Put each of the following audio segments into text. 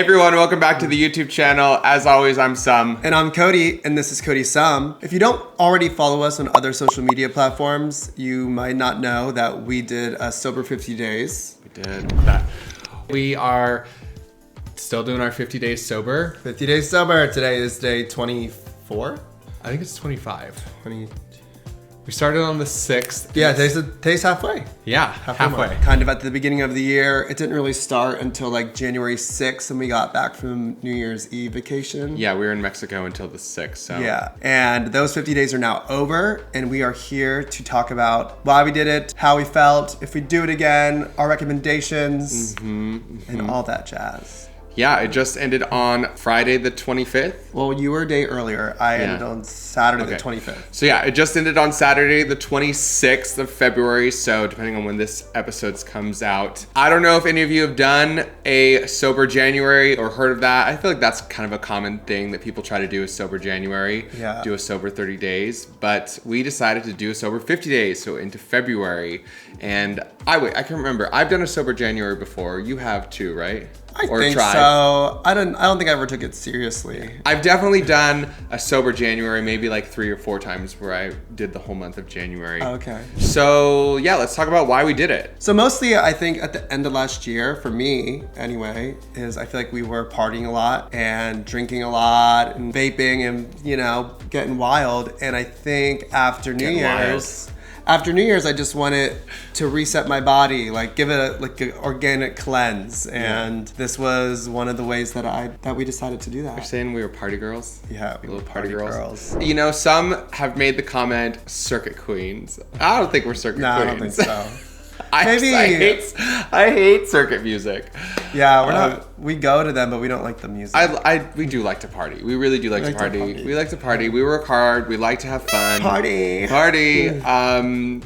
everyone, welcome back to the YouTube channel. As always, I'm Sum. And I'm Koaty, and this is Koaty Sum. If you don't already follow us on other social media platforms, you might not know that we did a sober 50 days. We did that. We are still doing our 50 days sober. 50 days sober. Today is day 24? I think it's 25. 20. We started on the 6th. Yeah, today's halfway. Yeah, halfway. Kind of at the beginning of the year. It didn't really start until like January 6th, and we got back from New Year's Eve vacation. Yeah, we were in Mexico until the 6th. So. Yeah, and those 50 days are now over, and we are here to talk about why we did it, how we felt, if we do it again, our recommendations, and all that jazz. Yeah, it just ended on Friday the 25th. Well, you were a day earlier. I ended on Saturday the 25th. So yeah, it just ended on Saturday the 26th of February. So depending on when this episode comes out. I don't know if any of you have done a sober January or heard of that. I feel like that's kind of a common thing that people try to do is sober January. Yeah. Do a sober 30 days. But we decided to do a sober 50 days, so into February. And I can remember, I've done a sober January before. You have too, right? I think so. I don't think I ever took it seriously. I've definitely done a sober January, maybe like 3 or 4 times where I did the whole month of January. Okay. So yeah, let's talk about why we did it. So mostly I think at the end of last year, for me anyway, is I feel like we were partying a lot and drinking a lot and vaping and, you know, getting wild. And I think after New Year's, I just wanted to reset my body, like give it an organic cleanse, and this was one of the ways that we decided to do that. You're saying we were party girls? Yeah, we were party girls. You know, some have made the comment circuit queens. I don't think we're circuit queens. I don't think so. Maybe. I hate circuit music. Yeah, we're not. We go to them, but we don't like the music. We do like to party. We really do like to party. We like to party. We work hard. We like to have fun. Party.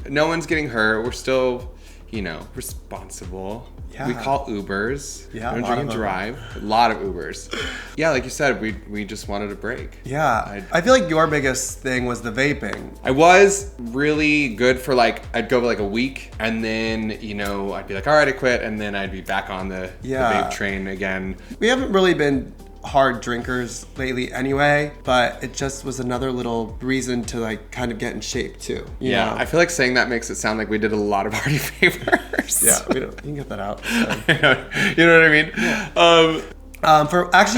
No one's getting hurt. We're still, you know, responsible. Yeah. We call Ubers. Yeah, we don't drink and drive. A lot of Ubers. Yeah, like you said, we just wanted a break. Yeah. I feel like your biggest thing was the vaping. I was really good for I'd go for like a week, and then, you know, I'd be like, all right, I quit, and then I'd be back on the vape train again. We haven't really been hard drinkers lately anyway, but it just was another little reason to like kind of get in shape too. You know? I feel like saying that makes it sound like we did a lot of party favors. Yeah, you can get that out. So. You know what I mean? Yeah.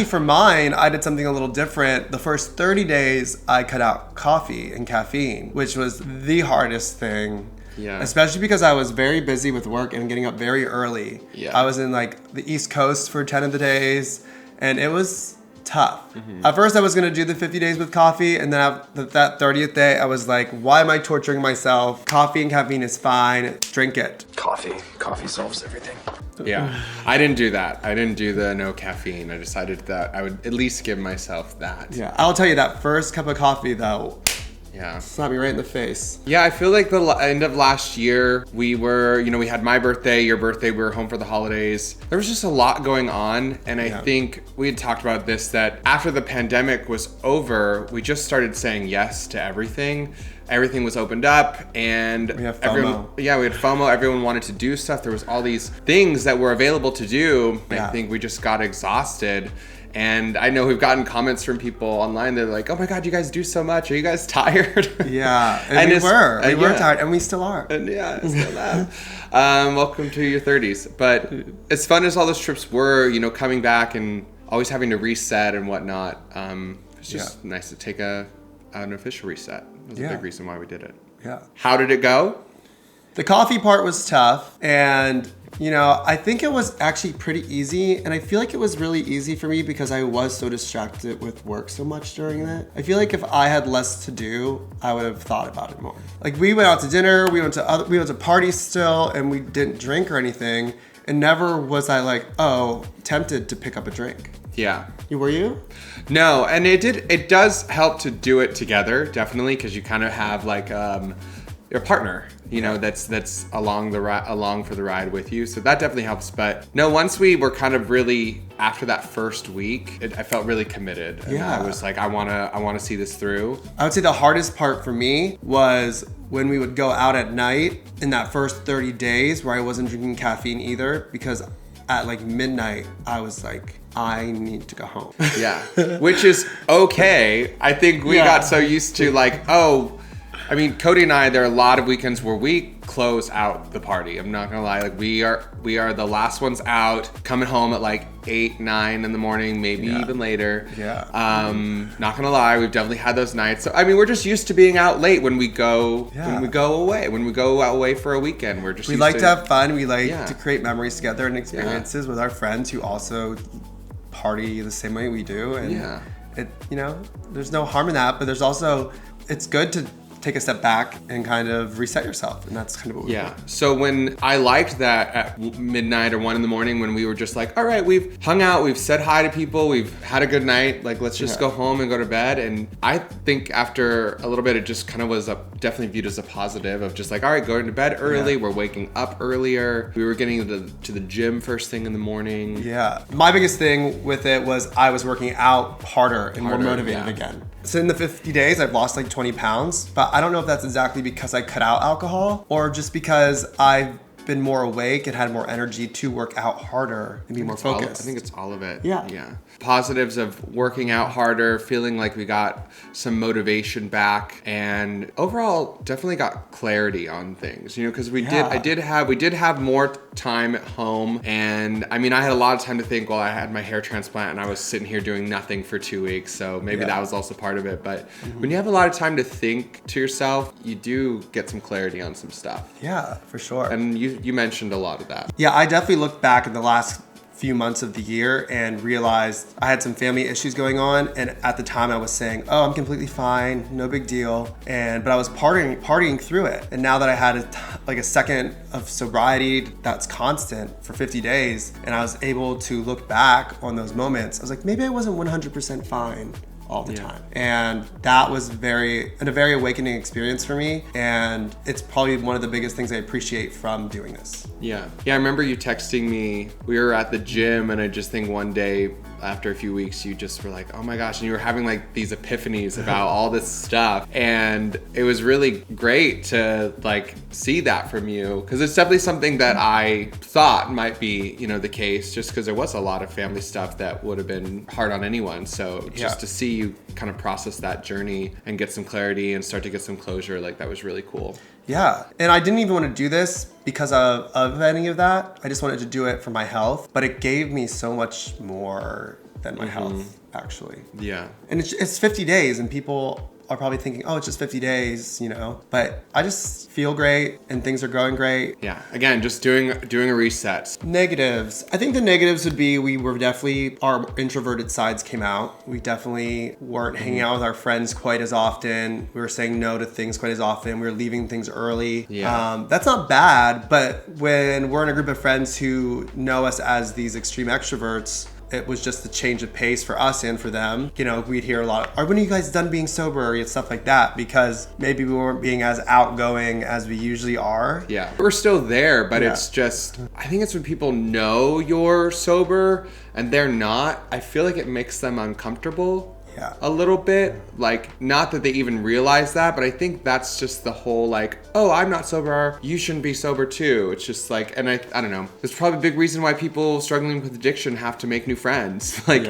For mine, I did something a little different. The first 30 days, I cut out coffee and caffeine, which was the hardest thing. Yeah. Especially because I was very busy with work and getting up very early. Yeah. I was in like the East Coast for 10 of the days, and it was tough. At first, I was gonna do the 50 days with coffee, and then that 30th day, I was like, why am I torturing myself? Coffee and caffeine is fine, drink it. Coffee solves everything. Yeah, I didn't do that. I didn't do the no caffeine. I decided that I would at least give myself that. Yeah, I'll tell you that first cup of coffee though, yeah, slapped me right in the face. Yeah, I feel like the end of last year, we were, you know, we had my birthday, your birthday, we were home for the holidays. There was just a lot going on, and I think we had talked about this, that after the pandemic was over, we just started saying yes to everything. Everything was opened up, and we have FOMO. We had FOMO. Everyone wanted to do stuff. There was all these things that were available to do. Yeah. I think we just got exhausted. And I know we've gotten comments from people online. They're like, "Oh my God, you guys do so much. Are you guys tired?" Yeah, and we were tired, and we still are. And yeah, still am. Welcome to your 30s. But as fun as all those trips were, you know, coming back and always having to reset and whatnot, it's just nice to take an official reset. That was a big reason why we did it. Yeah. How did it go? The coffee part was tough, and you know, I think it was actually pretty easy, and I feel like it was really easy for me because I was so distracted with work so much during that. I feel like if I had less to do, I would have thought about it more. Like, we went out to dinner, we went to parties still, and we didn't drink or anything, and never was I like, oh, tempted to pick up a drink. Yeah. Were you? No, and it does help to do it together, definitely, because you kind of have like your partner, you know, that's along for the ride with you. So that definitely helps. But no, once we were kind of really, after that first week, I felt really committed. And I was like, I wanna see this through. I would say the hardest part for me was when we would go out at night in that first 30 days where I wasn't drinking caffeine either, because at like midnight, I was like, I need to go home. Yeah, which is okay. I think we got so used to like, I mean, Koaty and I, there are a lot of weekends where we close out the party. I'm not gonna lie, like we are the last ones out, coming home at like 8, 9 in the morning, maybe even later. Yeah. Not gonna lie, we've definitely had those nights. So I mean, we're just used to being out late when we go away. When we go away for a weekend, we're just we used like to have fun. We like to create memories together and experiences with our friends who also party the same way we do. And it, you know, there's no harm in that, but there's also, it's good to take a step back and kind of reset yourself, and that's kind of what we do. So when I liked that at midnight or 1 in the morning, when we were just like, all right, we've hung out, we've said hi to people, we've had a good night, like let's just go home and go to bed. And I think after a little bit, it just kind of was definitely viewed as a positive of just like, all right, going to bed early, we're waking up earlier, we were getting to the gym first thing in the morning. My biggest thing with it was I was working out harder and more motivated again. So in the 50 days, I've lost like 20 pounds, but I don't know if that's exactly because I cut out alcohol or just because I've been more awake and had more energy to work out harder and be more focused. I think it's all of it. Yeah. Positives of working out harder, feeling like we got some motivation back, and overall definitely got clarity on things, you know, because we did have more time at home. And I mean, I had a lot of time to think while I had my hair transplant and I was sitting here doing nothing for 2 weeks. So maybe that was also part of it. But when you have a lot of time to think to yourself, you do get some clarity on some stuff. Yeah, for sure. And you mentioned a lot of that. Yeah, I definitely looked back at the last few months of the year and realized I had some family issues going on, and at the time I was saying, oh, I'm completely fine, no big deal, but I was partying through it. And now that I had a second of sobriety that's constant for 50 days, and I was able to look back on those moments, I was like, maybe I wasn't 100% fine all the time. And that was a very awakening experience for me, and it's probably one of the biggest things I appreciate from doing this. Yeah, I remember you texting me. We were at the gym, and I just think one day after a few weeks, you just were like, oh my gosh, and you were having like these epiphanies about all this stuff. And it was really great to like see that from you, because it's definitely something that I thought might be, you know, the case, just because there was a lot of family stuff that would have been hard on anyone. So just to see you kind of process that journey and get some clarity and start to get some closure, like that was really cool. Yeah, and I didn't even want to do this because of any of that. I just wanted to do it for my health, but it gave me so much more than my health, actually. Yeah. And it's 50 days, and people are probably thinking, oh, it's just 50 days, you know, but I just feel great and things are going great. Yeah, again, just doing a reset. Negatives. I think the negatives would be our introverted sides came out. We definitely weren't hanging out with our friends quite as often. We were saying no to things quite as often. We were leaving things early. Yeah. That's not bad, but when we're in a group of friends who know us as these extreme extroverts, it was just a change of pace for us and for them. You know, we'd hear a lot of, when are you guys done being sober? And stuff like that, because maybe we weren't being as outgoing as we usually are. Yeah. We're still there, but it's just, I think it's when people know you're sober and they're not, I feel like it makes them uncomfortable. A little bit, like, not that they even realize that, but I think that's just the whole like, oh, I'm not sober, you shouldn't be sober too. It's just like, and I don't know, there's probably a big reason why people struggling with addiction have to make new friends, like,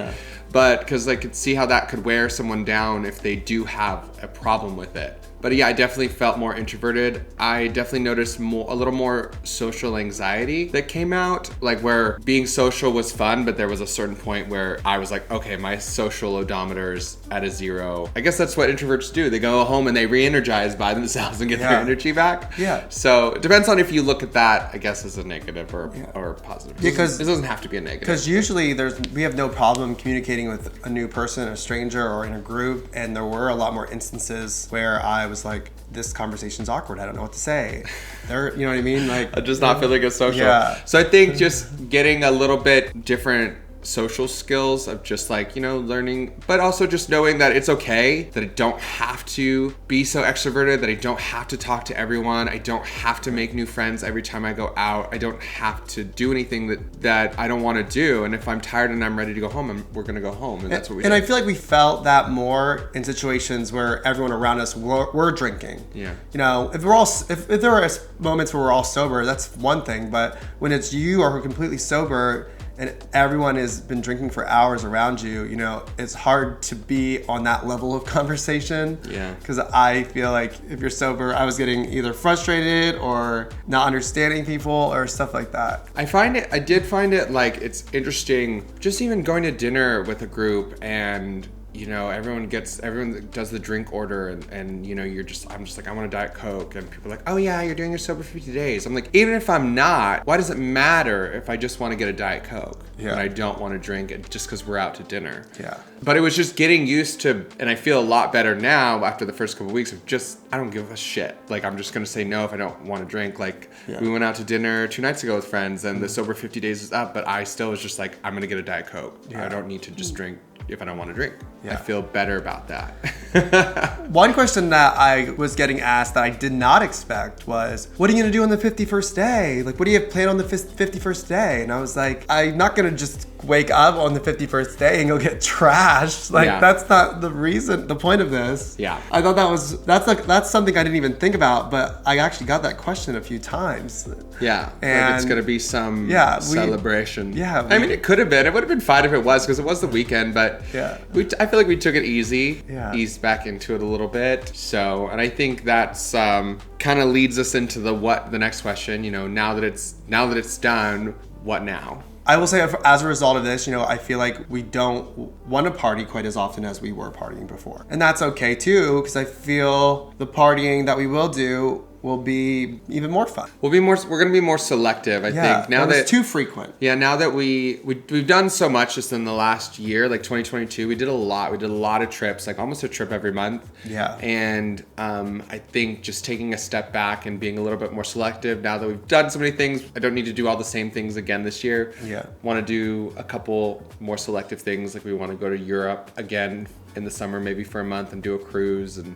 but because I could see how that could wear someone down if they do have a problem with it. But yeah, I definitely felt more introverted. I definitely noticed a little more social anxiety that came out, like where being social was fun, but there was a certain point where I was like, okay, my social odometer's at a 0. I guess that's what introverts do. They go home and they re-energize by themselves and get their energy back. Yeah. So it depends on if you look at that, I guess, as a negative or positive. Because it doesn't have to be a negative. Because usually we have no problem communicating with a new person, a stranger, or in a group, and there were a lot more instances where I was like, this conversation's awkward, I don't know what to say. You know what I mean? Like, I'm just not feeling as social. Yeah. So I think just getting a little bit different social skills of just like, you know, learning, but also just knowing that it's okay, that I don't have to be so extroverted, that I don't have to talk to everyone. I don't have to make new friends every time I go out. I don't have to do anything that I don't want to do. And if I'm tired and I'm ready to go home, we're going to go home. And that's what we do. And I feel like we felt that more in situations where everyone around us were drinking. Yeah. You know, if there are moments where we're all sober, that's one thing. But when it's you or completely sober and everyone has been drinking for hours around you, you know, it's hard to be on that level of conversation. Yeah. Because I feel like if you're sober, I was getting either frustrated or not understanding people or stuff like that. I did find it like, it's interesting, just even going to dinner with a group and, you know, everyone does the drink order and you know, I'm just like, I want a Diet Coke, and people are like, oh yeah, you're doing your sober 50 days. I'm like, even if I'm not, why does it matter if I just want to get a Diet Coke and I don't want to drink it just because we're out to dinner? Yeah. But it was just getting used to, and I feel a lot better now after the first couple of weeks of just, I don't give a shit. Like, I'm just going to say no if I don't want to drink. Like, we went out to dinner 2 nights ago with friends and the sober 50 days is up, but I still was just like, I'm going to get a Diet Coke. I don't need to just drink if I don't want to drink. I feel better about that. One question that I was getting asked that I did not expect was, what are you going to do on the 51st day? Like, what do you have planned on the 51st day? And I was like, I'm not going to just wake up on the 51st day and go get trashed. Like, that's not the point of this. Yeah. I thought that's something I didn't even think about, but I actually got that question a few times. Yeah. And like it's going to be some celebration. I mean, it could have been. It would have been fine if it was, because it was the weekend, but I feel like we took it easy, eased back into it a little bit. So, and I think that's kind of leads us into the next question, you know, now that it's done, what now? I will say, as a result of this, you know, I feel like we don't want to party quite as often as we were partying before. And that's okay too, because I feel the partying that we will do will be even more fun. We're going to be more selective, I think. Now that it's too frequent. Yeah, now that we've done so much just in the last year, like 2022, we did a lot. We did a lot of trips, like almost a trip every month. Yeah. And I think just taking a step back and being a little bit more selective, now that we've done so many things, I don't need to do all the same things again this year. Yeah. Want to do a couple more selective things, like we want to go to Europe again in the summer, maybe for a month, and do a cruise. And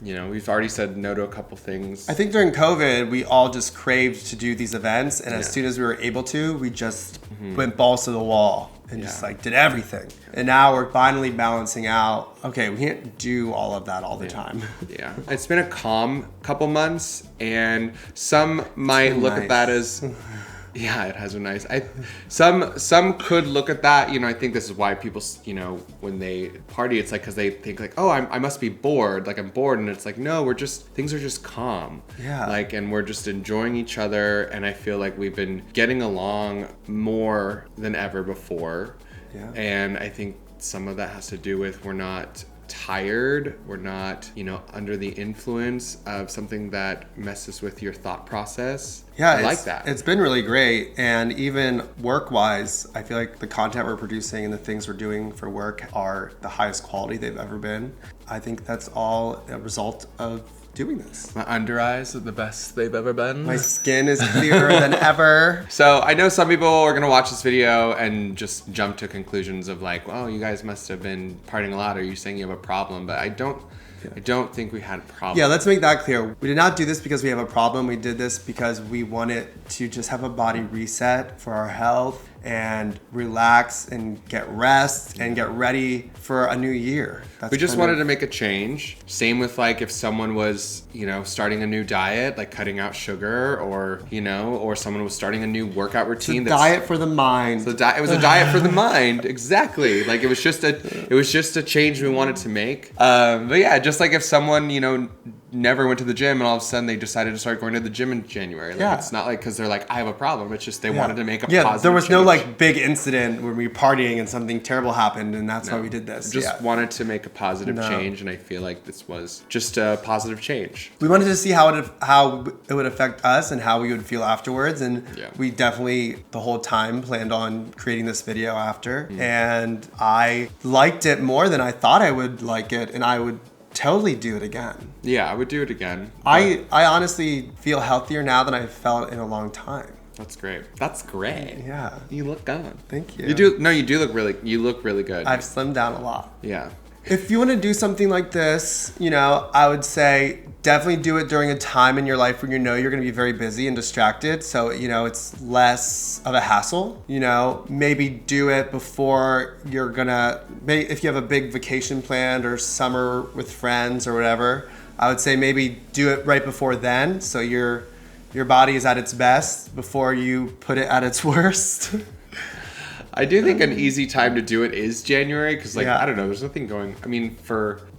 you know, we've already said no to a couple things. I think during COVID, we all just craved to do these events, and as soon as we were able to, we just went balls to the wall and just like did everything. And now we're finally balancing out, okay, we can't do all of that all the time. Yeah. It's been a calm couple months, and some might look at that as yeah, it has been nice. Some could look at that, you know, I think this is why people, you know, when they party, it's like, because they think like, oh, I must be bored, like I'm bored, and it's like, no, things are just calm. Yeah. Like, and we're just enjoying each other, and I feel like we've been getting along more than ever before. Yeah. And I think some of that has to do with we're not tired, we're not, you know, under the influence of something that messes with your thought process. Yeah, I like that. It's been really great. And even work-wise, I feel like the content we're producing and the things we're doing for work are the highest quality they've ever been. I think that's all a result of doing this. My under eyes are the best they've ever been. My skin is clearer than ever. So I know some people are gonna watch this video and just jump to conclusions of like, well, you guys must have been partying a lot. Are you saying you have a problem? But I don't think we had a problem. Yeah, let's make that clear. We did not do this because we have a problem. We did this because we wanted to just have a body reset for our health and relax and get rest and get ready for a new year. We just wanted to make a change. Same with like if someone was, you know, starting a new diet, like cutting out sugar, or, you know, or someone was starting a new workout routine. It's a diet for the mind. So it was a diet for the mind. Exactly. Like it was just a change we wanted to make. But yeah, just like if someone, you know, never went to the gym and all of a sudden they decided to start going to the gym in January. Like it's not like because they're like, I have a problem. It's just they wanted to make a positive there was change. No like big incident when we were partying and something terrible happened, and that's why we did this. Just wanted to make a positive change, and I feel like this was just a positive change. We wanted to see how it would affect us and how we would feel afterwards, and we definitely the whole time planned on creating this video after, and I liked it more than I thought I would like it, and I would totally do it again. Yeah, I would do it again. I honestly feel healthier now than I've felt in a long time. That's great. That's great. Yeah. You look good. Thank you. You look really good. I've slimmed down a lot. Yeah. If you want to do something like this, I would say definitely do it during a time in your life when you know you're going to be very busy and distracted. So, it's less of a hassle. Maybe do it before you're going to, if you have a big vacation planned or summer with friends or whatever, I would say maybe do it right before then. So your body is at its best before you put it at its worst. I do think an easy time to do it is January because, Yeah. I don't know, there's nothing going. I mean,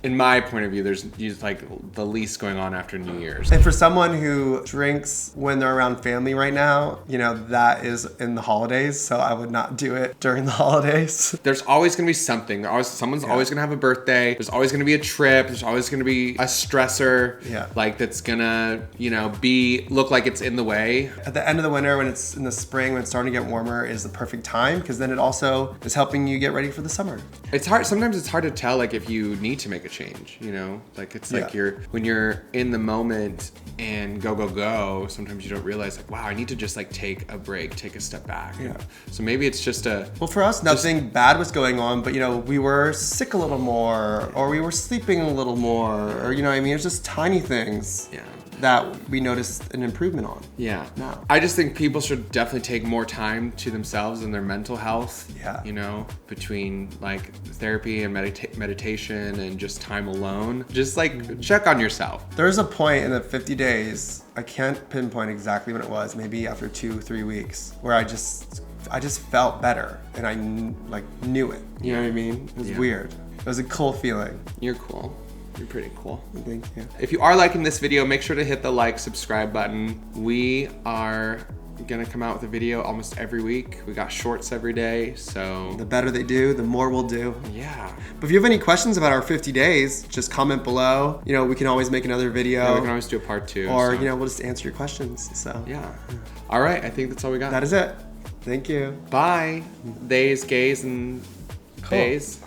in my point of view, there's the least going on after New Year's. And for someone who drinks when they're around family right now, that is in the holidays. So I would not do it during the holidays. There's always going to be something. Someone's always going to have a birthday. There's always going to be a trip. There's always going to be a stressor. Yeah. That's going to, look like it's in the way. At the end of the winter, when it's in the spring, when it's starting to get warmer, is the perfect time because then it also is helping you get ready for the summer. It's hard. Sometimes it's hard to tell, if you need to make a change, it's like when you're in the moment and go, sometimes you don't realize wow, I need to just take a break, take a step back. Yeah. So maybe it's just well, for us, nothing bad was going on, but we were sick a little more, or we were sleeping a little more, or it's just tiny things. Yeah. That we noticed an improvement on. Yeah. No. I just think people should definitely take more time to themselves and their mental health. Yeah. Between therapy and meditation and just time alone. Just check on yourself. There's a point in the 50 days, I can't pinpoint exactly when it was, maybe after 2-3 weeks, where I just felt better and I knew it. You know what I mean? It was weird. It was a cool feeling. You're cool. You're pretty cool. Thank you. If you are liking this video, make sure to hit the subscribe button. We are gonna come out with a video almost every week. We got shorts every day, so The better they do, the more we'll do. yeah. But if you have any questions about our 50 days, just comment below. We can always make another video. Yeah, we can always do a part 2. Or, so. we'll just answer your questions. So Yeah. All right, I think that's all we got. that is it. Thank you. Bye. Theys, gays, and Cool. days.